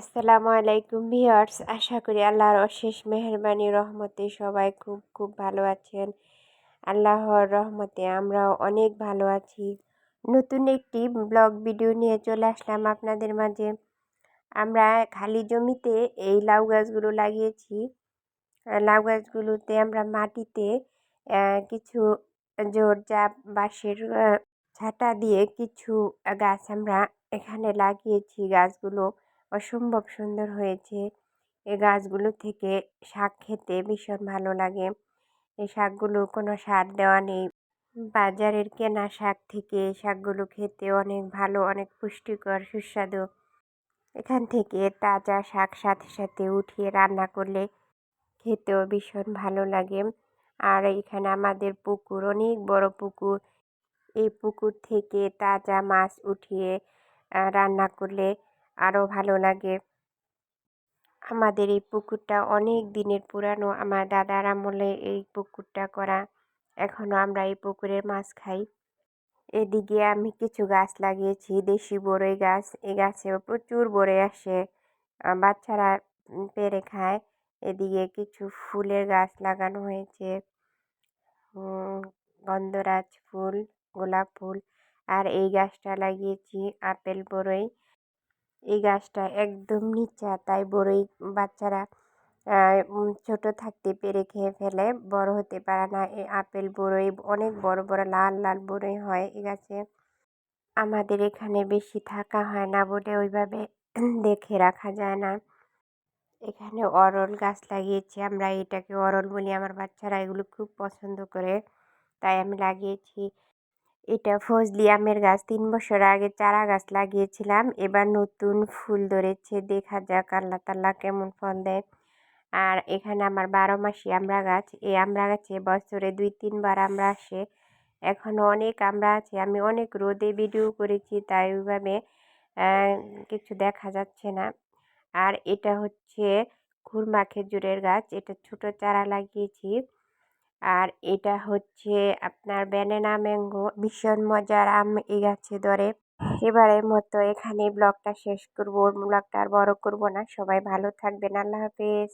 আসসালামু আলাইকুম ভিউয়ার্স, আশা করি আল্লাহর অশেষ মেহেরবানি রহমতে সবাই খুব খুব ভালো আছেন। আল্লাহর রহমতে আমরাও অনেক ভালো আছি। নতুন একটি ব্লগ ভিডিও নিয়ে চলে আসলাম আপনাদের মাঝে। আমরা খালি জমিতে এই লাউ গাছগুলো লাগিয়েছি। লাউ গাছগুলোতে আমরা মাটিতে কিছু ঝোড়ঝাপ বাঁশের ঝাঁটা দিয়ে কিছু গাছ আমরা এখানে লাগিয়েছি। গাছগুলো অসম্ভব সুন্দর হয়েছে। এই গাছগুলো থেকে শাক খেতে ভীষণ ভালো লাগে। এই শাকগুলো কোনো সার দেওয়া নেই। বাজারের কেনা শাক থেকে এই শাকগুলো খেতে অনেক ভালো, অনেক পুষ্টিকর, সুস্বাদু। এখান থেকে তাজা শাক সাথে সাথে উঠিয়ে রান্না করলে খেতেও ভীষণ ভালো লাগে। আর এখানে আমাদের পুকুর, অনেক বড় পুকুর। এই পুকুর থেকে তাজা মাছ উঠিয়ে রান্না করলে আরও ভালো লাগে। আমাদের এই পুকুরটা অনেক দিনের পুরানো, আমার দাদার আমলে এই পুকুরটা করা। এখনও আমরা এই পুকুরের মাছ খাই। এদিকে আমি কিছু গাছ লাগিয়েছি, দেশি বড়ই গাছ। এই গাছেও প্রচুর বড়ই আসে, বাচ্চারা পেড়ে খায়। এদিকে কিছু ফুলের গাছ লাগানো হয়েছে, গন্ধরাজ ফুল, গোলাপ ফুল। আর এই গাছটা লাগিয়েছি আপেল বড়ই। এই গাছটা একদম নিচা, তাই বড়ই বাচ্চারা ছোট থাকতে পেরে খেয়ে ফেলে, বড় হতে পারে না। এই আপেল বড়ই অনেক বড় বড় লাল লাল বড়ই হয় এই গাছে। আমাদের এখানে বেশি থাকা হয় না বলে ওইভাবে দেখে রাখা যায় না। এখানে অরল গাছ লাগিয়েছি আমরা, এটাকে অরল বলি। আমার বাচ্চারা এগুলো খুব পছন্দ করে, তাই আমি লাগিয়েছি। এটা ফজলি আমের গাছ। 3 বছর আগে চারা গাছ লাগিয়েছিলাম, এবার নতুন ফুল ধরেছে। দেখা যাক আল্লাহ তাআলা কেমন ফল দেয়। আর এখানে আমার 12 মাসি আমড়া গাছ। এই আমড়া গাছে বছরে 2-3 বার আমড়া আসে। এখনও অনেক আমড়া আছে। আমি অনেক রোদে ভিডিও করেছি, তাই ওইভাবে কিছু দেখা যাচ্ছে না। আর এটা হচ্ছে খুরমা খেজুরের গাছ, এটা ছোট চারা লাগিয়েছি। আর এটা হচ্ছে আপনার ব্যানানা ম্যাঙ্গো, ভীষণ মজার আম এই গাছে ধরে। এবারের মতো এখানে ব্লগটা শেষ করব, ব্লগটা আর বড় করব না। সবাই ভালো থাকবেন, আল্লাহ হাফেজ।